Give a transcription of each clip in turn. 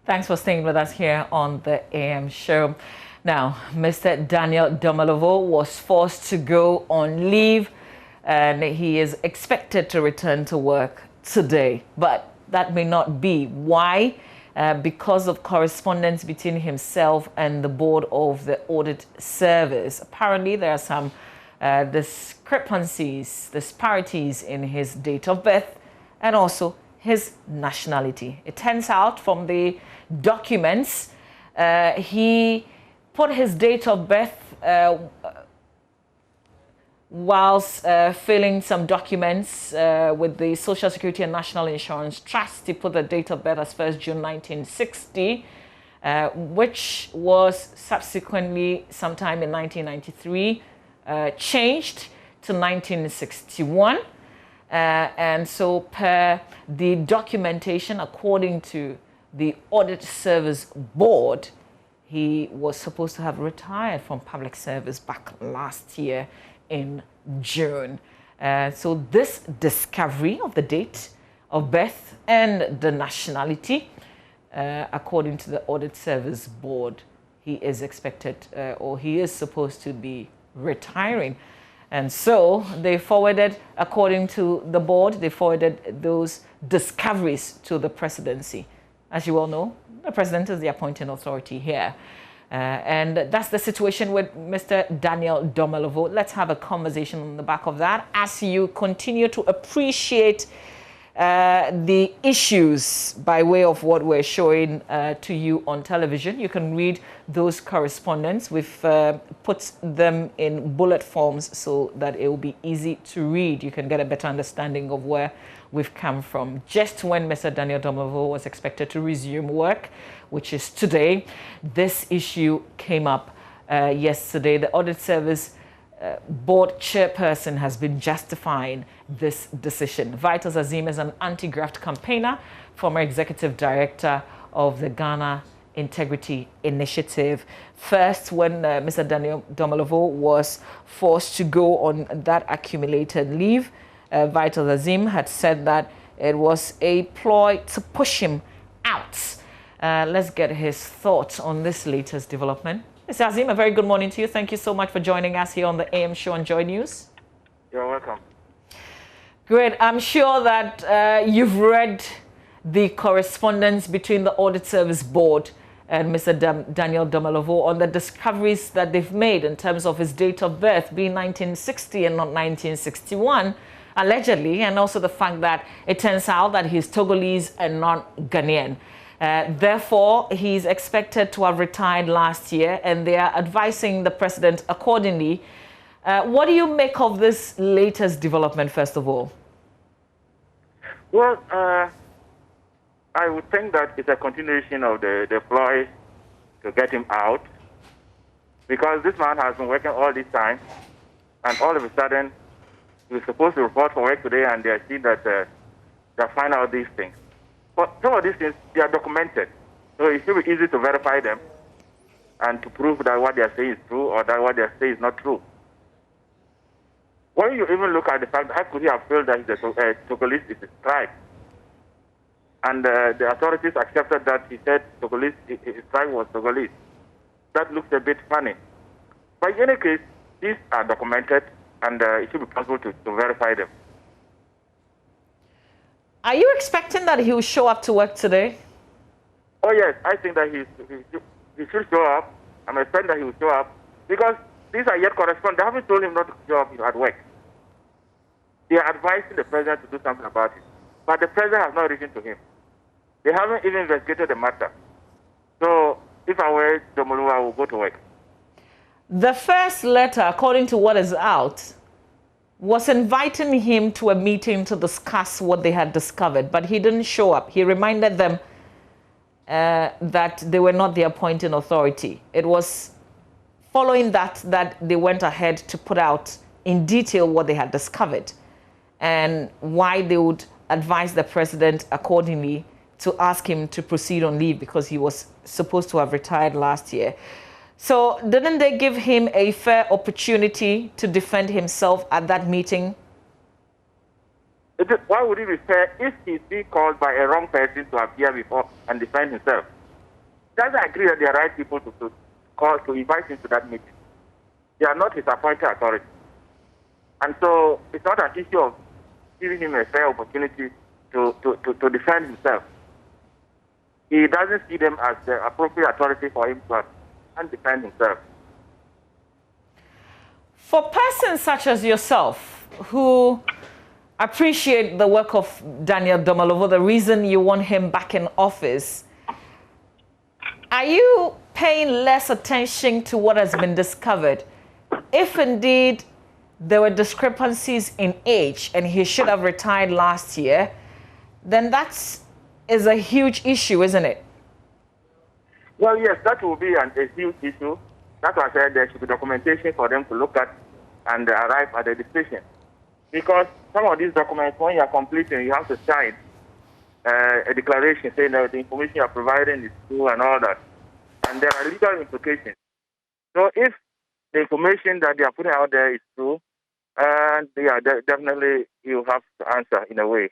Thanks for staying with us here on the AM show. Now, Mr. Daniel Domelevo was forced to go on leave and he is expected to return to work today. But that may not be. Why? Because of correspondence between himself and the board of the Audit Service. Apparently, there are some disparities in his date of birth and also his nationality. It turns out from the documents, he put his date of birth whilst filling some documents with the Social Security and National Insurance Trust. He put the date of birth as 1st June 1960, which was subsequently sometime in 1993 changed to 1961. And so per the documentation, according to the Audit Service Board, he was supposed to have retired from public service back last year in June. So this discovery of the date of birth and the nationality, according to the Audit Service Board, he is expected or he is supposed to be retiring. And so they forwarded, according to the board, they forwarded those discoveries to the presidency. As you all know, the president is the appointing authority here. And that's the situation with Mr. Daniel Domelevo. Let's have a conversation on the back of that as you continue to appreciate the issues by way of what we're showing to you on television. You can read those correspondence. We've put them in bullet forms so that it will be easy to read. You can get a better understanding of where we've come from. Just when Mr. Daniel Domelevo was expected to resume work, which is today, this issue came up yesterday. The Audit Service board chairperson has been justifying this decision. Vital Azim is an anti-graft campaigner, former executive director of the Ghana Integrity Initiative. First, when Mr. Daniel Domelevo was forced to go on that accumulated leave, Vital Azim had said that it was a ploy to push him out. Let's get his thoughts on this latest development. Mr. Azim, a very good morning to you. Thank you so much for joining us here on the AM show on JoyNews. You're welcome. Great. I'm sure that you've read the correspondence between the Audit Service Board and Mr. Daniel Domelevo on the discoveries that they've made in terms of his date of birth being 1960 and not 1961, allegedly, and also the fact that it turns out that he's Togolese and not Ghanaian. Therefore, he's expected to have retired last year, and they are advising the president accordingly. What do you make of this latest development, first of all? Well, I would think that it's a continuation of the ploy to get him out, because this man has been working all this time, and all of a sudden, he was supposed to report for work today, and they see that they find out these things. But some of these things, they are documented. So it should be easy to verify them and to prove that what they are saying is true or that what they are saying is not true. When you even look at the fact, how could he have felt that the Togolese is his tribe? And the authorities accepted that he said Togolese, his tribe was Togolese. That looks a bit funny. But in any case, these are documented, and it should be possible to verify them. Are you expecting that he will show up to work today? Oh, yes. I think that he should show up. I'm expecting that he will show up because these are yet correspondent. They haven't told him not to show up at work. They are advising the president to do something about it. But the president has not written to him. They haven't even investigated the matter. So if I were Domelevo, I will go to work. The first letter, according to what is out, was inviting him to a meeting to discuss what they had discovered, but he didn't show up. He reminded them that they were not the appointing authority. It was following that they went ahead to put out in detail what they had discovered and why they would advise the president accordingly to ask him to proceed on leave because he was supposed to have retired last year. So didn't they give him a fair opportunity to defend himself at that meeting? Why would it be fair if he's being called by a wrong person to appear before and defend himself? doesn't agree that they are right people to call, to invite him to that meeting. They are not his appointed authority. And so it's not an issue of giving him a fair opportunity to defend himself. He doesn't see them as the appropriate authority for him to defend himself. For persons such as yourself who appreciate the work of Daniel Domolovo, the reason you want him back in office, are you paying less attention to what has been discovered? If indeed there were discrepancies in age and he should have retired last year, then that is a huge issue, isn't it? Well, yes, that will be a huge issue. That's why I said there should be documentation for them to look at and arrive at a decision. Because some of these documents, when you are completing, you have to sign a declaration saying that the information you are providing is true and all that. And there are legal implications. So if the information that they are putting out there is true, yeah, definitely you have to answer in a way.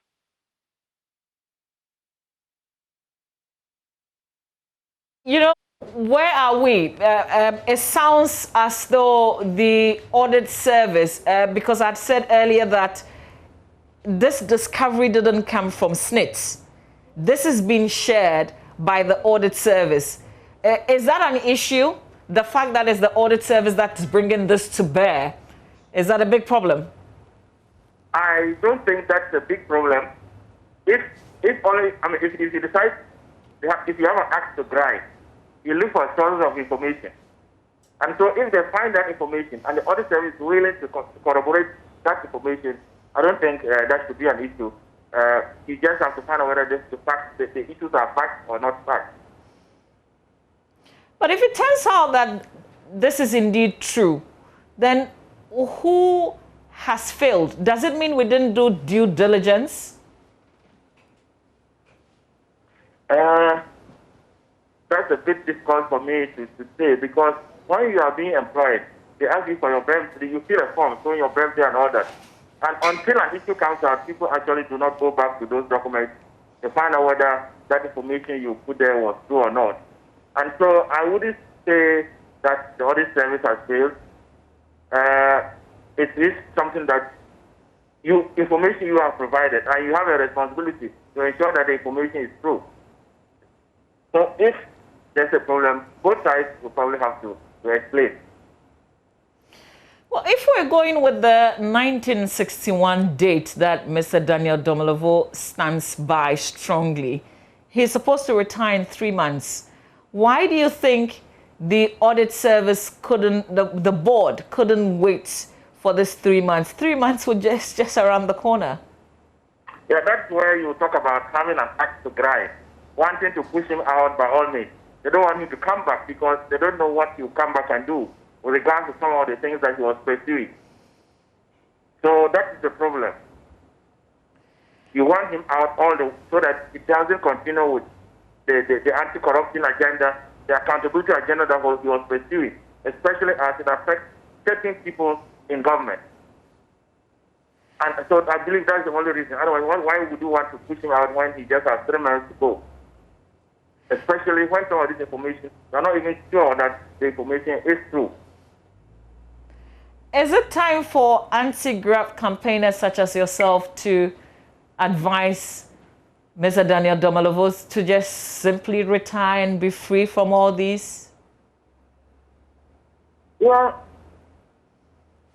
You know, where are we? It sounds as though the audit service, because I'd said earlier that this discovery didn't come from SNITS. This is being shared by the audit service. Is that an issue? The fact that it's the audit service that's bringing this to bear, is that a big problem? I don't think that's a big problem. If you decide, if you have an axe to grind, you look for sources of information. And so if they find that information and the audit service is willing to corroborate that information, I don't think that should be an issue. You just have to find out whether the issues are fact or not fact. But if it turns out that this is indeed true, then who has failed? Does it mean we didn't do due diligence? That's a bit difficult for me to say, because when you are being employed, they ask you for your birthday, you fill a form showing your birthday and all that. And until an issue comes out, people actually do not go back to those documents to find out whether that information you put there was true or not. And so I wouldn't say that the audit service has failed. It is something that information you have provided, and you have a responsibility to ensure that the information is true. So if there's a problem, both sides will probably have to explain. Well, if we're going with the 1961 date that Mr. Daniel Domolovo stands by strongly, he's supposed to retire in 3 months. Why do you think the audit service couldn't, the board couldn't wait for this 3 months? 3 months was just around the corner. Yeah, that's where you talk about having an axe to grind, wanting to push him out by all means. They don't want him to come back because they don't know what he'll come back and do with regard to some of the things that he was pursuing. So that is the problem. You want him out so that it doesn't continue with the anti-corruption agenda, the accountability agenda that he was pursuing, especially as it affects certain people in government. And so I believe that's the only reason. Otherwise, why would you want to push him out when he just has 3 months to go? Especially when some of this information, you're not even sure that the information is true. Is it time for anti-graft campaigners such as yourself to advise Mr. Daniel Domolovo to just simply retire and be free from all these? Well,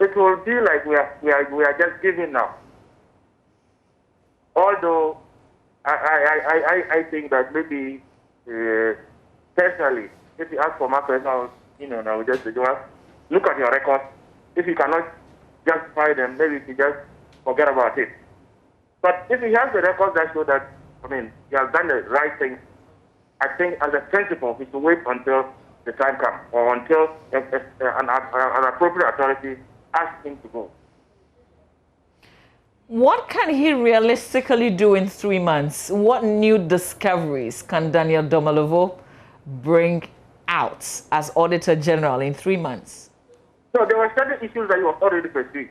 it will be like we are just giving now. Although I think that maybe personally, if you ask for my personal, I would just say, look at your records. If you cannot justify them, maybe you just forget about it. But if he has the records that show that, he has done the right thing, I think as a principle, he should wait until the time comes or until an appropriate authority asks him to go. What can he realistically do in 3 months? What new discoveries can Daniel Domolovo bring out as Auditor General in 3 months? So there were certain issues that he was already pursuing.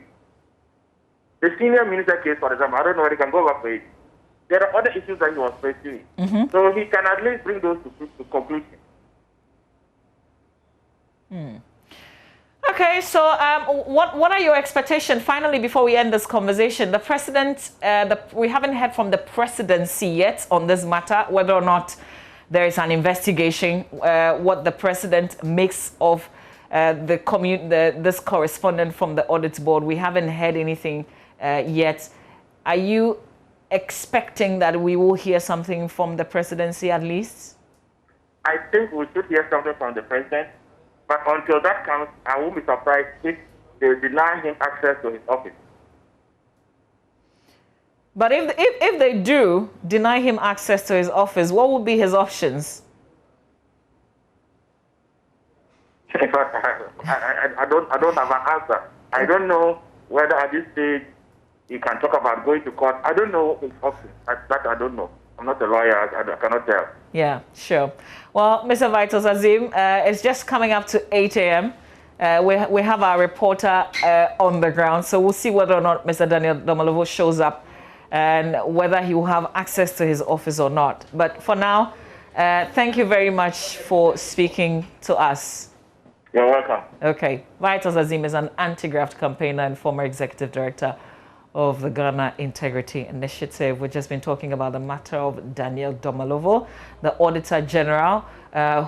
The senior minister case, for example, I don't know whether he can go back for it. There are other issues that he was pursuing. So he can at least bring those to conclusion. Okay, so what are your expectations finally before we end this conversation? The president, we haven't heard from the presidency yet on this matter, whether or not there is an investigation, what the president makes of this correspondent from the audit board. We haven't heard anything yet. Are you expecting that we will hear something from the presidency at least? I think we should hear something from the president. But until that comes, I won't be surprised if they deny him access to his office. But if they do deny him access to his office, what would be his options? In fact, I don't have an answer. I don't know whether at this stage he can talk about going to court. I don't know his options. That I don't know. I'm not a lawyer. I cannot tell. Yeah, sure. Well, Mr. Vitus Azim, it's just coming up to 8 a.m. We have our reporter on the ground, so we'll see whether or not Mr. Daniel Domolovo shows up and whether he will have access to his office or not. But for now, thank you very much for speaking to us. You're welcome. Okay. Vitus Azim is an anti-graft campaigner and former executive director of the Ghana Integrity Initiative. We've just been talking about the matter of Daniel Domolovo, the Auditor General,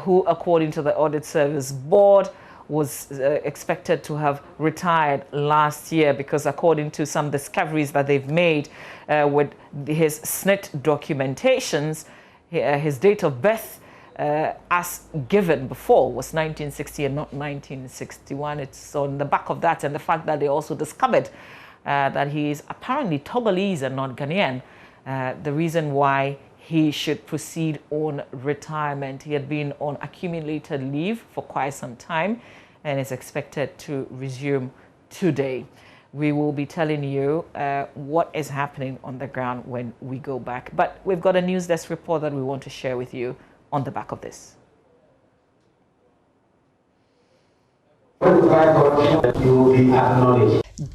who, according to the Audit Service board, was expected to have retired last year because, according to some discoveries that they've made with his SNIT documentations, his date of birth as given before was 1960 and not 1961. It's on the back of that and the fact that they also discovered that he is apparently Togolese and not Ghanaian. The reason why he should proceed on retirement. He had been on accumulated leave for quite some time and is expected to resume today. We will be telling you what is happening on the ground when we go back. But we've got a news desk report that we want to share with you on the back of this.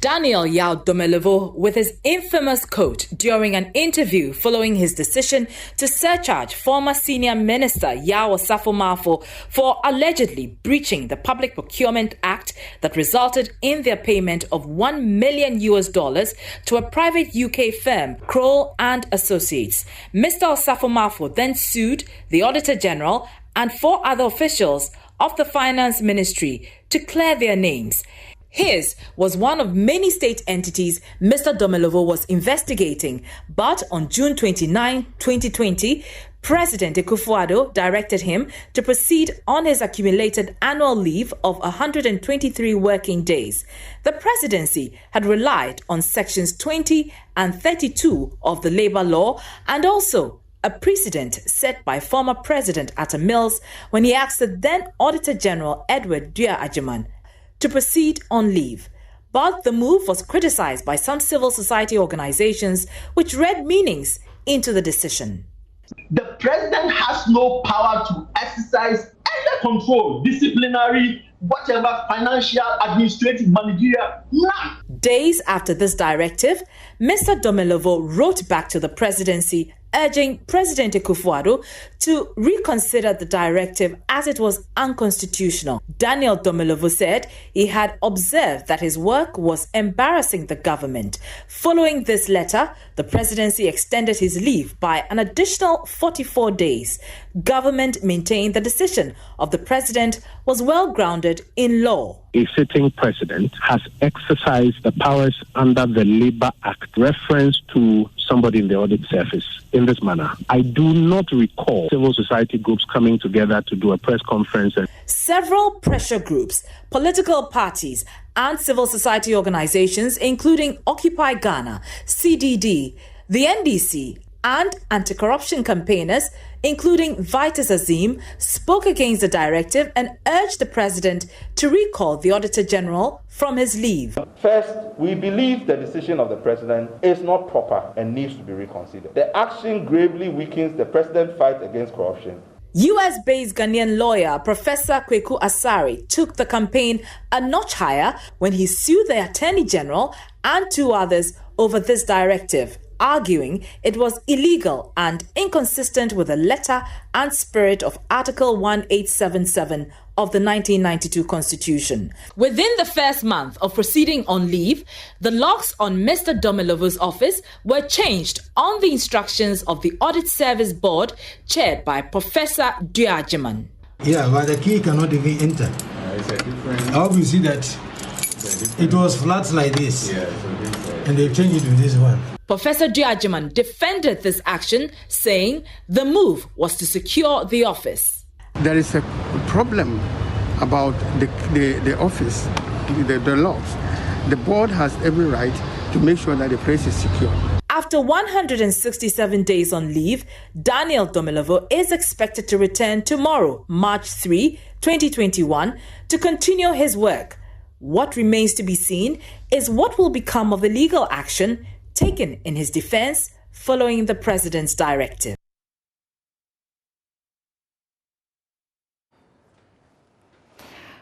Daniel Yao Domolovo with his infamous quote during an interview following his decision to surcharge former senior minister Yao Osafo-Maafo for allegedly breaching the Public Procurement Act that resulted in their payment of $1 million to a private UK firm, Kroll and Associates. Mr. Osafo-Maafo then sued the Auditor General and 4 other officials of the Finance Ministry to clear their names. His was one of many state entities Mr. Domolovo was investigating, but on June 29, 2020, President Akufo-Addo directed him to proceed on his accumulated annual leave of 123 working days. The presidency had relied on sections 20 and 32 of the labor law and also a precedent set by former President Atta Mills when he asked the then Auditor General Edward Dua Ajiman to proceed on leave. But the move was criticized by some civil society organizations which read meanings into the decision. The president has no power to exercise any control, disciplinary, whatever, financial, administrative, managerial, none. Days after this directive, Mr. Domolovo wrote back to the presidency urging President Akufo-Addo to reconsider the directive as it was unconstitutional. Daniel Domolovo said he had observed that his work was embarrassing the government. Following this letter, the presidency extended his leave by an additional 44 days. Government maintained the decision of the president was well grounded in law. A sitting president has exercised the powers under the Labour Act, reference to somebody in the Audit Service in this manner. I do not recall civil society groups coming together to do a press conference. Several pressure groups, political parties, and civil society organizations, including Occupy Ghana, CDD, the NDC, and anti-corruption campaigners, including Vitus Azim, spoke against the directive and urged the president to recall the Auditor General from his leave. First, we believe the decision of the president is not proper and needs to be reconsidered. The action gravely weakens the president's fight against corruption. US-based Ghanaian lawyer Professor Kweku Asari took the campaign a notch higher when he sued the Attorney General and 2 others over this directive. arguing it was illegal and inconsistent with the letter and spirit of Article 1877 of the 1992 Constitution. Within the first month of proceeding on leave, the logs on Mr. Domilovo's office were changed on the instructions of the Audit Service Board chaired by Professor Duajiman. Yeah, but the key cannot even enter. How do you see that? It was flat like this, and they've changed it to this one. Professor Duajiman defended this action, saying the move was to secure the office. There is a problem about the office, the logs. The board has every right to make sure that the place is secure. After 167 days on leave, Daniel Domilovo is expected to return tomorrow, March 3, 2021, to continue his work. What remains to be seen is what will become of the legal action taken in his defense following the president's directive.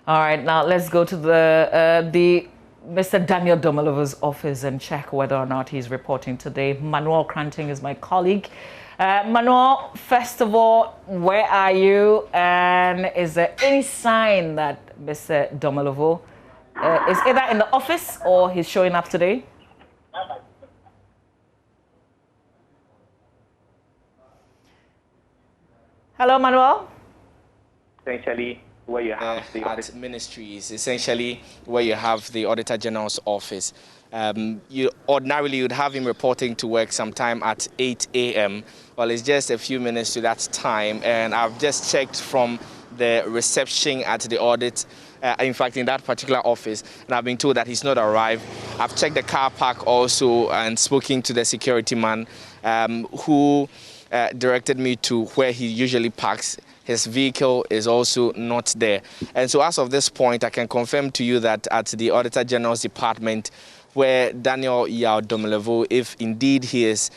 All right, now let's go to the Mr. Daniel Domilovo's office and check whether or not he's reporting today. Manuel Cranting is my colleague. Manuel, first of all, where are you? And is there any sign that Mr. Domilovo is either in the office or he's showing up today? Hello, Manuel. Essentially, where you have the at ministries, essentially where you have the Auditor General's office. You ordinarily would have him reporting to work sometime at 8 a.m. Well, it's just a few minutes to that time, and I've just checked from the reception at the audit, in fact, in that particular office, and I've been told that he's not arrived. I've checked the car park also and spoken to the security man who directed me to where he usually parks. His vehicle is also not there. And so as of this point, I can confirm to you that at the Auditor General's department, where Daniel Domilovo, if indeed he is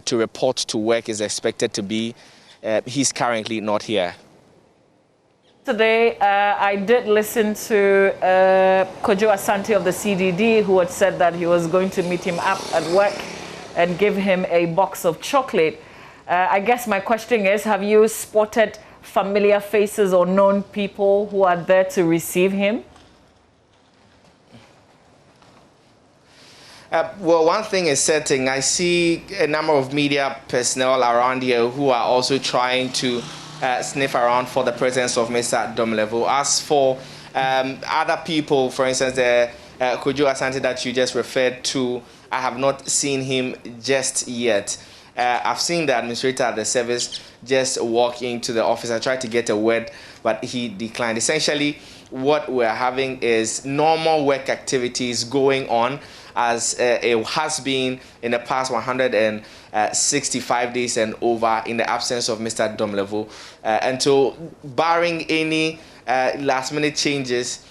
to report to work, is expected to be, he's currently not here. Today, I did listen to Kojo Asante of the CDD, who had said that he was going to meet him up at work and give him a box of chocolate. I guess my question is, have you spotted familiar faces or known people who are there to receive him? Well, one thing is certain. I see a number of media personnel around here who are also trying to sniff around for the presence of Mr. Domilovo. As for other people, for instance, the Kojo Asante that you just referred to, I have not seen him just yet. I've seen the administrator at the service just walk into the office. I tried to get a word, but he declined. Essentially, what we're having is normal work activities going on as it has been in the past 165 days and over in the absence of Mr. Domilovo. And so, barring any last-minute changes,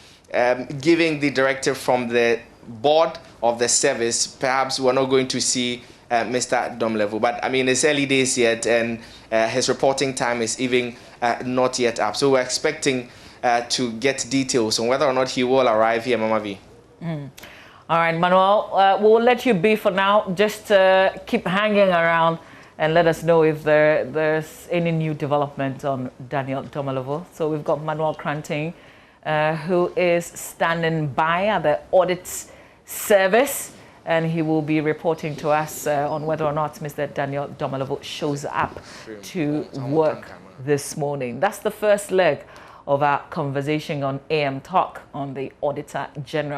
giving the directive from the board of the service, perhaps we're not going to see Mr. Domilovo. But I mean, it's early days yet, and his reporting time is even not yet up. So we're expecting to get details on whether or not he will arrive here, Mama V. All right, Manuel, we will let you be for now. Just keep hanging around and let us know if there's any new development on Daniel Domilovo. So we've got Manuel Cranting, who is standing by at the Audit Service, and he will be reporting to us on whether or not Mr. Daniel Domilovo shows up to work this morning. That's the first leg of our conversation on AM Talk on the Auditor General.